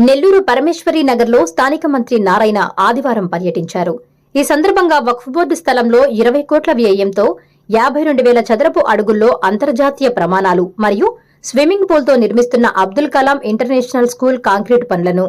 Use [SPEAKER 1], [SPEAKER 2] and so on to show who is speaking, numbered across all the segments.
[SPEAKER 1] నెల్లూరు పరమేశ్వరి నగర్లో స్థానిక మంత్రి నారాయణ ఆదివారం పర్యటించారు. ఈ సందర్భంగా వక్ఫ్ బోర్డు స్థలంలో 20 కోట్ల వ్యయంతో 52,000 చదరపు అడుగుల్లో అంతర్జాతీయ ప్రమాణాలు మరియు స్విమ్మింగ్ పూల్తో నిర్మిస్తున్న Abdul Kalam international school concrete పనులను,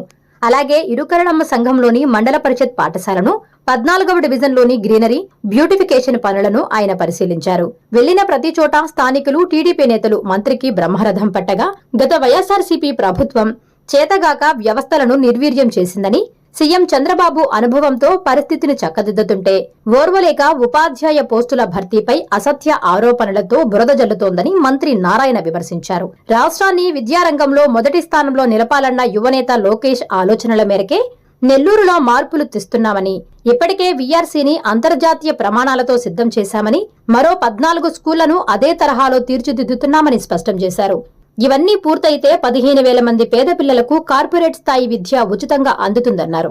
[SPEAKER 1] అలాగే ఇరుకరణమ్మ సంఘంలోని మండల పరిషత్ పాఠశాలను, 14వ డివిజన్లోని గ్రీనరీ బ్యూటిఫికేషన్ పనులను ఆయన పరిశీలించారు. వెళ్లిన ప్రతి చోట స్థానికులు, టీడీపీ నేతలు మంత్రికి బ్రహ్మరథం పట్టగా గత వైఎస్ఆర్సీపీ ప్రభుత్వం చేతగాక వ్యవస్థలను నిర్వీర్యం చేసిందని, సీఎం చంద్రబాబు అనుభవంతో పరిస్థితిని చక్కదిద్దుతుంటే ఓర్వలేక ఉపాధ్యాయ పోస్టుల భర్తీపై అసత్య ఆరోపణలతో బురద జల్లుతోందని మంత్రి నారాయణ విమర్శించారు. రాష్ట్రాన్ని విద్యారంగంలో మొదటి స్థానంలో నిలపాలన్న యువనేత లోకేష్ ఆలోచనల మేరకే నెల్లూరులో మార్పులు తెస్తున్నామని, ఇప్పటికే వీఆర్సీని అంతర్జాతీయ ప్రమాణాలతో సిద్ధం చేశామని, మరో 14 స్కూళ్లను అదే తరహాలో తీర్చిదిద్దుతున్నామని స్పష్టం చేశారు. ఇవన్నీ పూర్తయితే 15,000 మంది పేద పిల్లలకు కార్పొరేట్ స్థాయి విద్య ఉచితంగా అందుతుందన్నారు.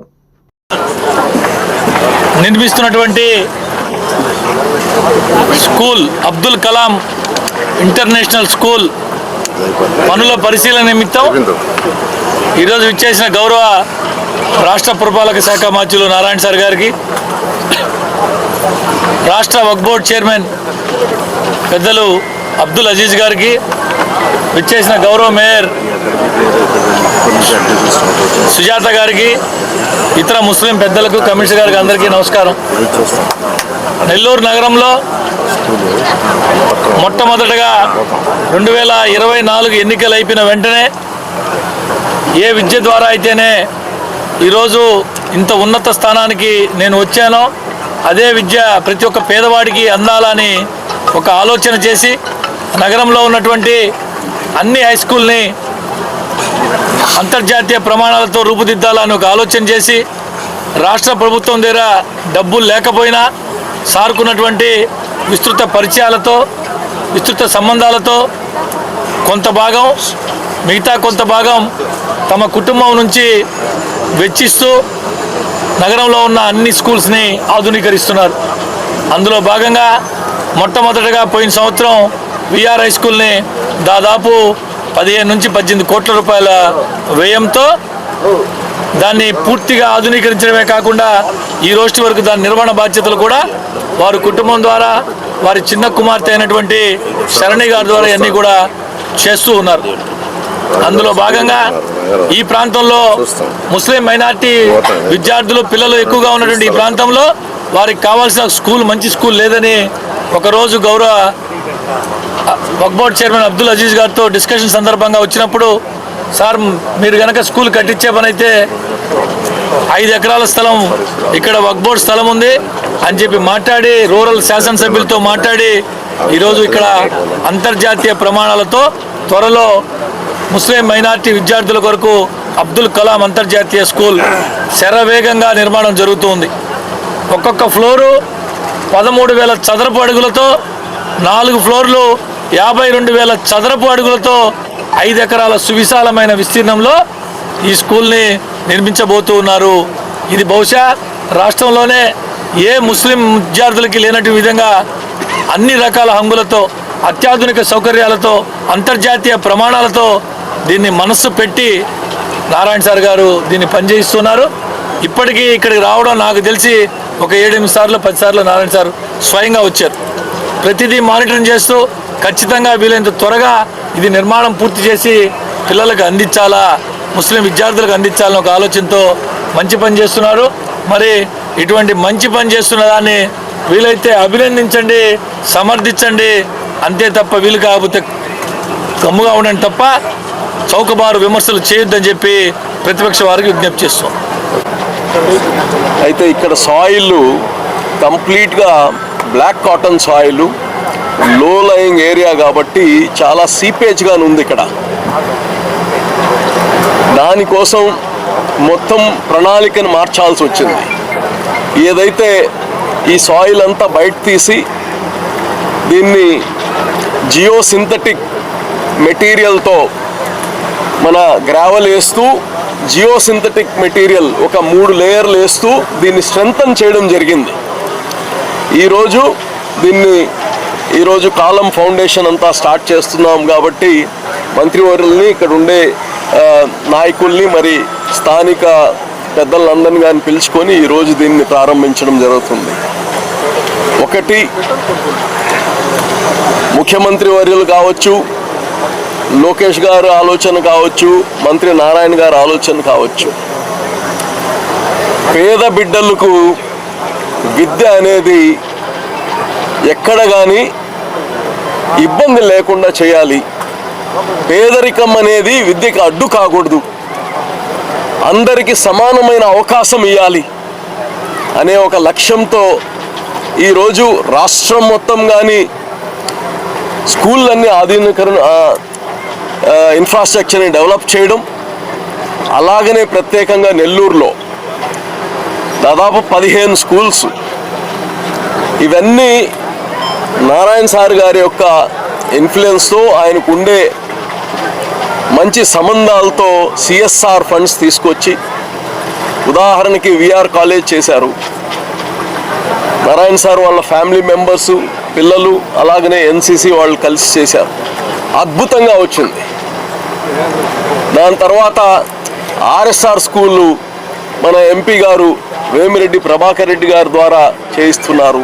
[SPEAKER 2] నిర్మిస్తున్నటువంటి school Abdul Kalam international school పనుల పరిశీలన నిమిత్తం ఈరోజు విచ్చేసిన గౌరవ రాష్ట్ర పురపాలక శాఖ మంత్రులు నారాయణ సార్ గారికి, రాష్ట్ర వక్ఫ్ బోర్డ్ చైర్మన్ పెద్దలు అబ్దుల్ అజీజ్ గారికి, విచ్చేసిన గౌరవ మేయర్ సుజాత గారికి, ఇతర ముస్లిం పెద్దలకు, కమిషనర్ గారికి అందరికీ నమస్కారం. నెల్లూరు నగరంలో మొట్టమొదటగా 2024 ఎన్నికలు అయిపోయిన వెంటనే ఏ విద్య ద్వారా అయితేనే ఈరోజు ఇంత ఉన్నత స్థానానికి నేను వచ్చానో అదే విద్య ప్రతి ఒక్క పేదవాడికి అందాలని ఒక ఆలోచన చేసి నగరంలో ఉన్నటువంటి అన్ని హై స్కూల్ని అంతర్జాతీయ ప్రమాణాలతో రూపుదిద్దాలని ఒక ఆలోచన చేసి రాష్ట్ర ప్రభుత్వం దగ్గర డబ్బులు లేకపోయినా సారుకున్నటువంటి విస్తృత పరిచయాలతో, విస్తృత సంబంధాలతో కొంత భాగం, మిగతా కొంత భాగం తమ కుటుంబం నుంచి వెచ్చిస్తూ నగరంలో ఉన్న అన్ని స్కూల్స్ని ఆధునీకరిస్తున్నారు. అందులో భాగంగా మొట్టమొదటిగా పోయిన సంవత్సరం విఆర్ హై స్కూల్ని దాదాపు 15 నుంచి 18 కోట్ల రూపాయల వ్యయంతో దాన్ని పూర్తిగా ఆధునీకరించడమే కాకుండా ఈ రోజు వరకు దాని నిర్వహణ బాధ్యతలు కూడా వారి కుటుంబం ద్వారా, వారి చిన్న కుమార్తె అయినటువంటి శరణి గారి ద్వారా అన్నీ కూడా చేస్తూ ఉన్నారు. అందులో భాగంగా ఈ ప్రాంతంలో ముస్లిం మైనార్టీ విద్యార్థులు, పిల్లలు ఎక్కువగా ఉన్నటువంటి ఈ ప్రాంతంలో వారికి కావాల్సిన స్కూల్, మంచి స్కూల్ లేదని ఒకరోజు గౌరవ వక్ఫ్ బోర్డ్ చైర్మన్ అబ్దుల్ అజీజ్ గారితో డిస్కషన్ సందర్భంగా వచ్చినప్పుడు, సార్ మీరు కనుక స్కూల్ కట్టించే పని అయితే 5 ఎకరాల స్థలం ఇక్కడ వక్ఫ్ బోర్డ్ స్థలం ఉంది అని చెప్పి మాట్లాడి, రూరల్ శాసనసభ్యులతో మాట్లాడి ఈరోజు ఇక్కడ అంతర్జాతీయ ప్రమాణాలతో త్వరలో ముస్లిం మైనార్టీ విద్యార్థుల కొరకు అబ్దుల్ కలాం అంతర్జాతీయ స్కూల్ శరవేగంగా నిర్మాణం జరుగుతుంది. ఒక్కొక్క ఫ్లోరు 13,000 చదరపు అడుగులతో, 4 ఫ్లోర్లు 52,000 చదరపు అడుగులతో 5 ఎకరాల సువిశాలమైన విస్తీర్ణంలో ఈ స్కూల్ని నిర్మించబోతూ ఉన్నారు. ఇది బహుశా రాష్ట్రంలోనే ఏ ముస్లిం విద్యార్థులకి లేనట్టు విధంగా అన్ని రకాల హంగులతో, అత్యాధునిక సౌకర్యాలతో, అంతర్జాతీయ ప్రమాణాలతో దీన్ని మనస్సు పెట్టి నారాయణ సార్ గారు దీన్ని పనిచేయిస్తున్నారు. ఇప్పటికీ ఇక్కడికి రావడం నాకు తెలిసి ఒక 7-8 సార్లు 10 సార్లు నారాయణ సార్ స్వయంగా వచ్చారు. ప్రతిదీ మానిటరింగ్ చేస్తూ ఖచ్చితంగా వీలైనంత త్వరగా ఇది నిర్మాణం పూర్తి చేసి పిల్లలకు అందించాలా, ముస్లిం విద్యార్థులకు అందించాలని ఒక ఆలోచనతో మంచి పని చేస్తున్నారు. మరి ఇటువంటి మంచి పని చేస్తున్న దాన్ని వీలైతే అభినందించండి, సమర్థించండి, అంతే తప్ప వీలు కాకపోతే గమ్ముగా ఉండండి తప్ప చౌకబారు విమర్శలు చేయొద్దని చెప్పి ప్రతిపక్ష వారికి విజ్ఞప్తి చేస్తాం.
[SPEAKER 3] అయితే ఇక్కడ సాయిల్ కంప్లీట్గా black cotton soil, low lying area కాబట్టి చాలా సీపేజ్గా ఉంది ఇక్కడ. దానికోసం మొత్తం ప్రణాళికను మార్చాల్సి వచ్చింది. ఏదైతే ఈ సాయిల్ అంతా బయట తీసి దీన్ని జియో సింథటిక్ మెటీరియల్తో మన గ్రావెల్ వేస్తూ, జియో సింథటిక్ మెటీరియల్ ఒక 3 లేయర్లు వేస్తూ దీన్ని స్ట్రెంథన్ చేయడం జరిగింది. ఈరోజు కాలం ఫౌండేషన్ అంతా స్టార్ట్ చేస్తున్నాం కాబట్టి మంత్రివర్యుల్ని, ఇక్కడ ఉండే నాయకుల్ని, మరి స్థానిక పెద్దలందరినీ కానీ పిలుచుకొని ఈరోజు దీన్ని ప్రారంభించడం జరుగుతుంది. ఒకటి, ముఖ్యమంత్రి వర్యులు కావచ్చు, లోకేష్ గారు ఆలోచన కావచ్చు, మంత్రి నారాయణ గారు ఆలోచన కావచ్చు, పేద బిడ్డలకు విద్య అనేది ఎక్కడ కానీ ఇబ్బంది లేకుండా చేయాలి. పేదరికం అనేది విద్యకు అడ్డు కాకూడదు, అందరికీ సమానమైన అవకాశం ఇవ్వాలి అనే ఒక లక్ష్యంతో ఈరోజు రాష్ట్రం మొత్తం కానీ స్కూళ్ళన్నీ ఆధునీకరణ ఇన్ఫ్రాస్ట్రక్చర్ని డెవలప్ చేయడం, అలాగనే ప్రత్యేకంగా నెల్లూరులో దాదాపు 15 స్కూల్స్, ఇవన్నీ నారాయణ సార్ గారి యొక్క ఇన్ఫ్లుయెన్స్తో, ఆయనకు ఉండే మంచి సంబంధాలతో సిఎస్ఆర్ ఫండ్స్ తీసుకొచ్చి, ఉదాహరణకి విఆర్ కాలేజ్ చేశారు. నారాయణ సార్ వాళ్ళ ఫ్యామిలీ మెంబర్సు, పిల్లలు, అలాగనే ఎన్సిసి వాళ్ళు కలిసి చేశారు. అద్భుతంగా వచ్చింది. దాని తర్వాత ఆర్ఎస్ఆర్ స్కూళ్ళు మన ఎంపీ గారు వేమిరెడ్డి ప్రభాకర్ రెడ్డి గారి ద్వారా చేయిస్తున్నారు.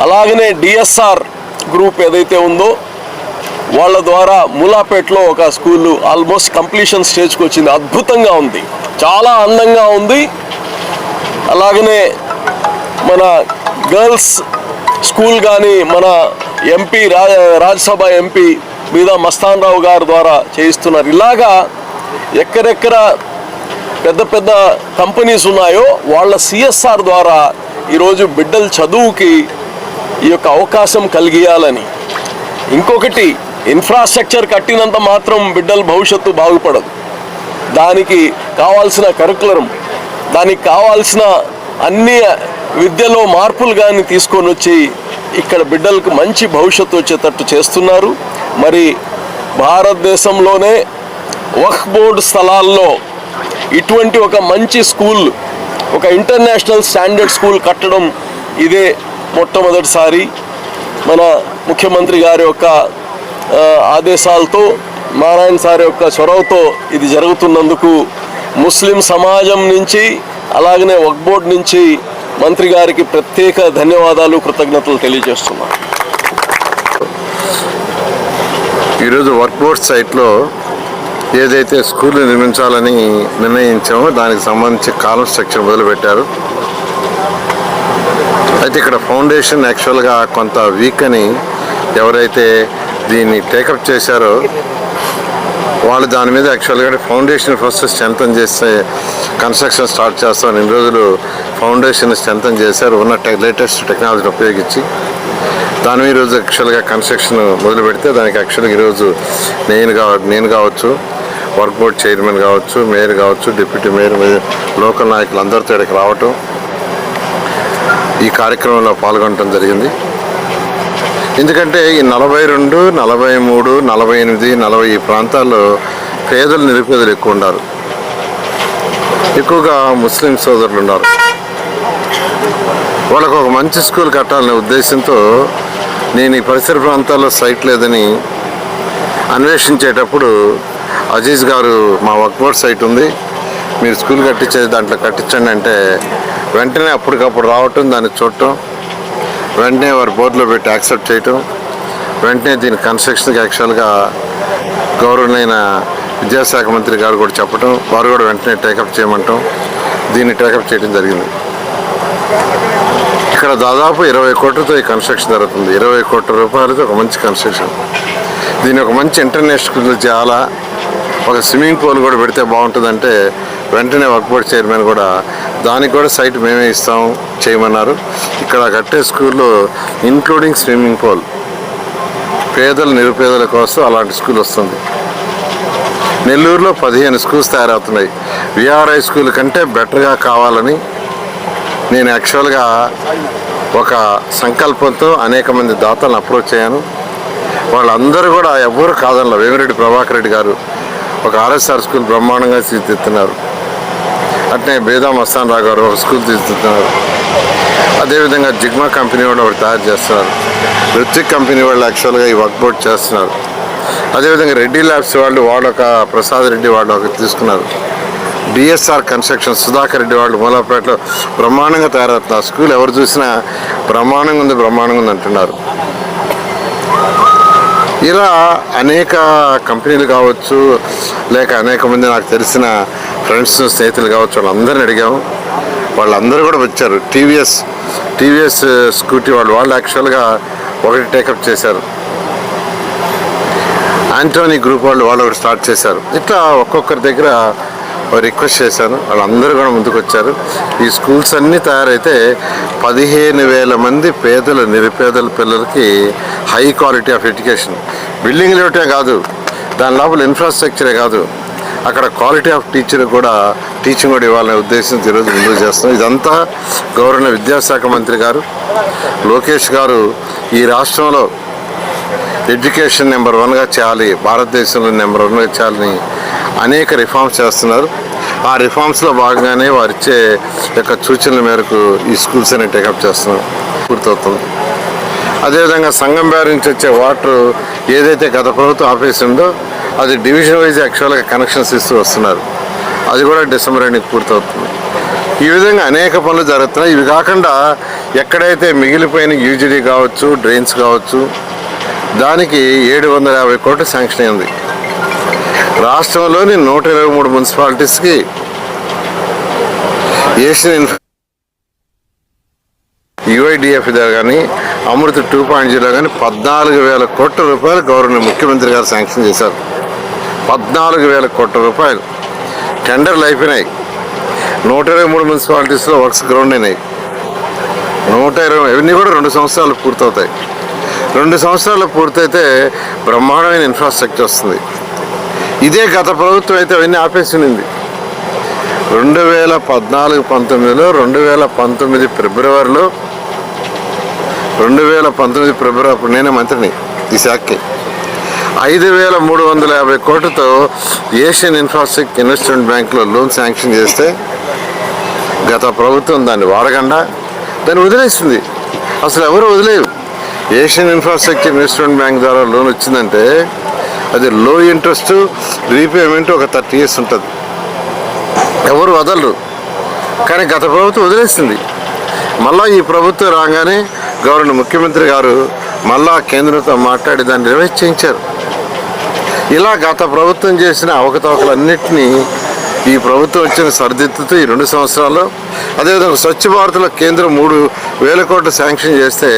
[SPEAKER 3] అలాగనే డిఎస్ఆర్ గ్రూప్ ఏదైతే ఉందో వాళ్ళ ద్వారా మూలాపేటలో ఒక స్కూలు ఆల్మోస్ట్ కంప్లీషన్ స్టేజ్కి వచ్చింది. అద్భుతంగా ఉంది, చాలా అందంగా ఉంది. అలాగనే మన గర్ల్స్ స్కూల్ కానీ మన ఎంపీ రాజ్యసభ ఎంపీ మీద మస్తాన్ రావు గారి ద్వారా చేయిస్తున్నారు. ఇలాగా ఎక్కడెక్కడ పెద్ద పెద్ద కంపెనీస్ ఉన్నాయో వాళ్ళ సిఎస్ఆర్ ద్వారా ఈరోజు బిడ్డల చదువుకి ఈ యొక్క అవకాశం కలిగియాలని. ఇంకొకటి, ఇన్ఫ్రాస్ట్రక్చర్ కట్టినంత మాత్రం బిడ్డల భవిష్యత్తు బాగుపడదు. దానికి కావాల్సిన కరికులం, దానికి కావాల్సిన అన్ని విద్యలో మార్పులు కానీ తీసుకొని వచ్చి ఇక్కడ బిడ్డలకు మంచి భవిష్యత్తు వచ్చేటట్టు చేస్తున్నారు. మరి భారతదేశంలోనే వక్ఫ్ బోర్డు స్థలాల్లో ఇటువంటి ఒక మంచి స్కూల్, ఒక ఇంటర్నేషనల్ స్టాండర్డ్ స్కూల్ కట్టడం ఇదే మొట్టమొదటిసారి. మన ముఖ్యమంత్రి గారి యొక్క ఆదేశాలతో, నారాయణ సార్ యొక్క చొరవతో ఇది జరుగుతున్నందుకు ముస్లిం సమాజం నుంచి, అలాగనే వక్ఫ్ బోర్డు నుంచి మంత్రి గారికి ప్రత్యేక ధన్యవాదాలు, కృతజ్ఞతలు తెలియజేస్తున్నాను.
[SPEAKER 4] ఈరోజు వక్ఫ్ బోర్డ్ సైట్లో ఏదైతే స్కూల్ నిర్మించాలని నిర్ణయించామో దానికి సంబంధించి కాలం స్ట్రక్చర్ మొదలుపెట్టారు. అయితే ఇక్కడ ఫౌండేషన్ యాక్చువల్గా కొంత వీక్ అని ఎవరైతే దీన్ని టేకప్ చేశారో వాళ్ళు దాని మీద యాక్చువల్గా ఫౌండేషన్ ఫస్ట్ స్ట్రెంథన్ చేస్తే కన్స్ట్రక్షన్ స్టార్ట్ చేస్తామని ఇన్ని రోజులు ఫౌండేషన్ స్ట్రెంథన్ చేశారు ఉన్న లేటెస్ట్ టెక్నాలజీని ఉపయోగించి. దాని మీద ఈరోజు యాక్చువల్గా కన్స్ట్రక్షన్ మొదలు పెడితే దానికి యాక్చువల్గా ఈరోజు నేను కావచ్చు, వర్క్ బోర్డ్ చైర్మన్ కావచ్చు, మేయర్ కావచ్చు, డిప్యూటీ మేయర్, లోకల్ నాయకులు అందరితో ఇక్కడికి రావటం, ఈ కార్యక్రమంలో పాల్గొనడం జరిగింది. ఎందుకంటే ఈ 42, 43, 48, 40 ఈ ప్రాంతాల్లో పేదలు, నిరుపేదలు ఎక్కువ ఉన్నారు. ఎక్కువగా ముస్లిం సోదరులు ఉన్నారు. వాళ్ళకు ఒక మంచి స్కూల్ కట్టాలనే ఉద్దేశంతో నేను ఈ పరిసర ప్రాంతాల్లో సైట్ లేదని అన్వేషించేటప్పుడు అజీజ్ గారు మా వక్ఫ్ బోర్డ్ సైట్ ఉంది, మీరు స్కూల్ కట్టించేది దాంట్లో కట్టించండి అంటే వెంటనే అప్పటికప్పుడు రావటం, దాన్ని చూడటం, వెంటనే వారి బోర్డులో పెట్టి యాక్సెప్ట్ చేయటం, వెంటనే దీని కన్స్ట్రక్షన్కి యాక్చువల్గా గౌరవనీయ విద్యాశాఖ మంత్రి గారు కూడా చెప్పటం, వారు కూడా వెంటనే టేకప్ చేయమంటాం, దీన్ని టేకప్ చేయడం జరిగింది. ఇక్కడ దాదాపు 20 కోట్లతో ఈ కన్స్ట్రక్షన్ జరుగుతుంది. 20 కోట్ల రూపాయలతో ఒక మంచి కన్స్ట్రక్షన్. దీన్ని ఒక మంచి ఇంటర్నేషనల్ స్కూల్ చేయాలా, ఒక స్విమ్మింగ్ పూల్ కూడా పెడితే బాగుంటుందంటే వెంటనే వక్ఫ్ బోర్డ్ చైర్మన్ కూడా దానికి కూడా సైట్ మేమే ఇస్తాం చేయమన్నారు. ఇక్కడ కట్టే స్కూల్లో ఇంక్లూడింగ్ స్విమ్మింగ్ పూల్, పేదలు, నిరుపేదల కోసం అలాంటి స్కూల్ వస్తుంది. నెల్లూరులో 15 స్కూల్స్ తయారవుతున్నాయి. విఆర్ఐ స్కూల్ కంటే బెటర్గా కావాలని నేను యాక్చువల్గా ఒక సంకల్పంతో అనేక మంది దాతలను అప్రోచ్ అయ్యాను. వాళ్ళందరూ కూడా ఎవ్వరూ కాదనలా. వేమిరెడ్డి ప్రభాకర్ రెడ్డి గారు ఒక ఆర్ఎస్ఆర్ స్కూల్ బ్రహ్మాండంగా తీర్చిదిద్దుతున్నారు. అట్నే బేదా మస్తాన్ రావు గారు ఒక స్కూల్ తీర్చిదిద్దుతున్నారు. అదేవిధంగా జిగ్మా కంపెనీ వాళ్ళు ఒకటి తయారు చేస్తున్నారు. రుచిక్ కంపెనీ వాళ్ళు యాక్చువల్గా ఈ వర్క్ బోర్డ్ చేస్తున్నారు. అదేవిధంగా రెడ్డి ల్యాబ్స్ వాళ్ళు ఒక ప్రసాద్ రెడ్డి వాళ్ళు ఒకటి తీసుకున్నారు. డిఎస్ఆర్ కన్స్ట్రక్షన్ సుధాకర్ రెడ్డి వాళ్ళు మూలాపేటలో బ్రహ్మాండంగా తయారవుతున్నారు. ఆ స్కూల్ ఎవరు చూసినా బ్రహ్మాండంగా ఉంది అంటున్నారు. ఇలా అనేక కంపెనీలు కావచ్చు, లేక అనేక మంది నాకు తెలిసిన ఫ్రెండ్స్ స్నేహితులు కావచ్చు, వాళ్ళందరిని అడిగాము. వాళ్ళందరూ కూడా వచ్చారు. టీవీఎస్ స్కూటీ వాళ్ళు యాక్చువల్గా ఒకటి టేకప్ చేశారు. యాంటోనీ గ్రూప్ వాళ్ళు ఒకటి స్టార్ట్ చేశారు. ఇట్లా ఒక్కొక్కరి దగ్గర రిక్వెస్ట్ చేశాను. వాళ్ళందరూ కూడా ముందుకు వచ్చారు. ఈ స్కూల్స్ అన్నీ తయారైతే 15,000 మంది నిరుపేదల పిల్లలకి హై క్వాలిటీ ఆఫ్ ఎడ్యుకేషన్, బిల్డింగ్లు ఒకటే కాదు, దాని లోపల ఇన్ఫ్రాస్ట్రక్చరే కాదు, అక్కడ క్వాలిటీ ఆఫ్ టీచింగ్ కూడా ఇవ్వాలనే ఉద్దేశంతో ఈరోజు ముందుకు చేస్తున్నాం. ఇదంతా గౌరవ విద్యాశాఖ మంత్రి గారు లోకేష్ గారు ఈ రాష్ట్రంలో ఎడ్యుకేషన్ నెంబర్ 1గా చేయాలి, భారతదేశంలో నెంబర్ 1గా చేయాలని అనేక రిఫార్మ్స్ చేస్తున్నారు. ఆ రిఫార్మ్స్లో భాగంగానే వారిచ్చే యొక్క సూచనల మేరకు ఈ స్కూల్స్ అనేవి టేకప్ చేస్తున్నాం. పూర్తవుతుంది. అదేవిధంగా సంగం బ్యారేజ్ నుంచి వచ్చే వాటర్ ఏదైతే గత ప్రభుత్వం ఆపేసిందో అది డివిజన్ వైజ్ యాక్చువల్గా కనెక్షన్స్ ఇస్తూ వస్తున్నారు. అది కూడా డిసెంబర్ ఎండింగ్ పూర్తవుతుంది. ఈ విధంగా అనేక పనులు జరుగుతున్నాయి. ఇవి కాకుండా ఎక్కడైతే మిగిలిపోయిన యూజీడీ కావచ్చు, డ్రైన్స్ కావచ్చు, దానికి 750 కోట్లు శాంక్షన్ అయింది. రాష్ట్రంలోని 123 మున్సిపాలిటీస్కి ఏషియన్ యుఐడిఎఫ్ కానీ అమృత్ 2.0 కానీ 14,000 కోట్ల రూపాయలు గౌరవ ముఖ్యమంత్రి గారు శాంక్షన్ చేశారు. 14,000 కోట్ల రూపాయలు టెండర్లు అయిపోయినాయి. 123 మున్సిపాలిటీస్లో వర్క్స్ గ్రౌండ్ అయినాయి. 120 ఇవన్నీ కూడా 2 సంవత్సరాలు పూర్తవుతాయి. 2 సంవత్సరాలు పూర్తయితే బ్రహ్మాండమైన ఇన్ఫ్రాస్ట్రక్చర్ వస్తుంది. ఇదే గత ప్రభుత్వం అయితే అవన్నీ ఆపేసింది. 2014-19లో 2019 ఫిబ్రవరిలో అప్పుడు నేనే మంత్రిని ఈ శాఖకి 5,350 కోట్లతో ఏషియన్ ఇన్ఫ్రాస్ట్రక్చర్ ఇన్వెస్ట్మెంట్ బ్యాంకులో లోన్ శాంక్షన్ చేస్తే గత ప్రభుత్వం దాన్ని వాడకుండా దాన్ని వదిలేసింది. అసలు ఎవరు వదిలేరు. ఏషియన్ ఇన్ఫ్రాస్ట్రక్చర్ ఇన్వెస్ట్మెంట్ బ్యాంక్ ద్వారా లోన్ వచ్చిందంటే అది లో ఇంట్రెస్ట్, రీపేమెంట్ ఒక 30 years ఉంటుంది. ఎవరు వదలరు. కానీ గత ప్రభుత్వం వదిలేసింది. మళ్ళా ఈ ప్రభుత్వం రాగానే గౌరవ ముఖ్యమంత్రి గారు మళ్ళా కేంద్రంతో మాట్లాడి దాన్ని రివైజ్ చేయించారు. ఇలా గత ప్రభుత్వం చేసిన అవకతవకలన్నింటినీ ఈ ప్రభుత్వం వచ్చిన సరిదిద్దుతూ ఈ 2 సంవత్సరాల్లో, అదేవిధంగా స్వచ్ఛ భారత్లో కేంద్రం 3,000 కోట్లు శాంక్షన్ చేస్తే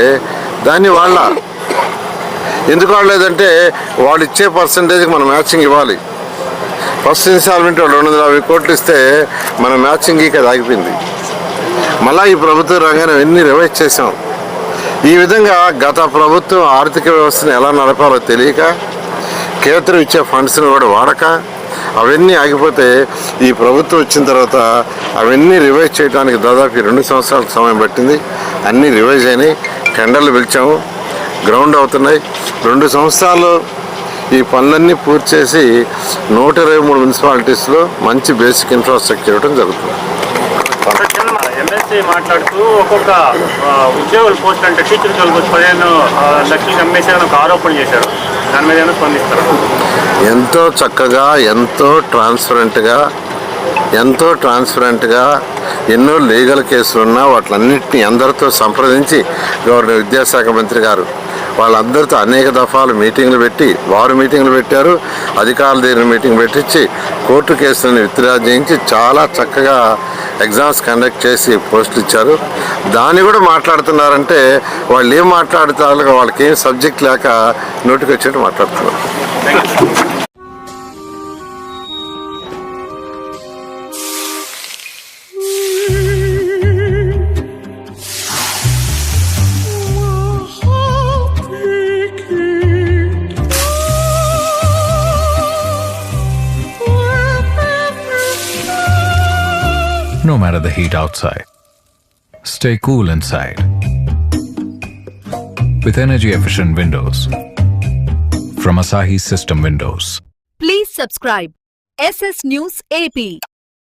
[SPEAKER 4] దాన్ని ఎందుకు వాడలేదంటే వాళ్ళు ఇచ్చే పర్సంటేజ్కి మనం మ్యాచింగ్ ఇవ్వాలి. ఫస్ట్ ఇన్స్టాల్మెంట్ వాళ్ళు 250 కోట్లు ఇస్తే మన మ్యాచింగ్కి అది ఆగిపోయింది. మళ్ళీ ఈ ప్రభుత్వం రాగానే అవన్నీ రివైజ్ చేసాం. ఈ విధంగా గత ప్రభుత్వం ఆర్థిక వ్యవస్థను ఎలా నడపాలో తెలియక, కేంద్రం ఇచ్చే ఫండ్స్ని కూడా వాడక అవన్నీ ఆగిపోతే ఈ ప్రభుత్వం వచ్చిన తర్వాత అవన్నీ రివైజ్ చేయడానికి దాదాపు 2 సంవత్సరాల సమయం పట్టింది. అన్నీ రివైజ్ అయినాయి. టెండర్లు పిలిచాము, గ్రౌండ్ అవుతున్నాయి. 2 సంవత్సరాలు ఈ పనులన్నీ పూర్తి చేసి 123 మున్సిపాలిటీస్లో మంచి బేసిక్ ఇన్ఫ్రాస్ట్రక్చర్ ఇవ్వడం జరుగుతుంది.
[SPEAKER 5] ఎమ్మెల్సీ మాట్లాడుతూ ఒక్కొక్క ఉద్యోగుల పోస్ట్ అంటే టీచర్ ఉద్యోగులకు 15 లక్షలు అమ్మేసారని ఒక ఆరోపణ చేశారు. దాని మీద ఏమైనా స్పందిస్తారు?
[SPEAKER 4] ఎంతో చక్కగా, ఎంతో ట్రాన్స్పరెంట్గా ఎన్నో లీగల్ కేసులు ఉన్నా వాటిలన్నింటినీ అందరితో సంప్రదించి గౌరవ విద్యాశాఖ మంత్రి గారు వాళ్ళందరితో అనేక దఫాలు మీటింగ్లు పెట్టి, వారు మీటింగ్లు పెట్టారు, అధికారుల దగ్గర మీటింగ్ పెట్టించి కోర్టు కేసులను విత్డ్రా చేయించి చాలా చక్కగా ఎగ్జామ్స్ కండక్ట్ చేసి పోస్టులు ఇచ్చారు. దాన్ని కూడా మాట్లాడుతున్నారంటే వాళ్ళు ఏం మాట్లాడుతారు, వాళ్ళకి ఏం సబ్జెక్ట్ లేక నోటికి వచ్చేట్టు మాట్లాడుతున్నారు.
[SPEAKER 6] No matter the heat outside, stay cool inside with energy-efficient windows from Asahi System Windows.
[SPEAKER 7] Please subscribe SS News AP.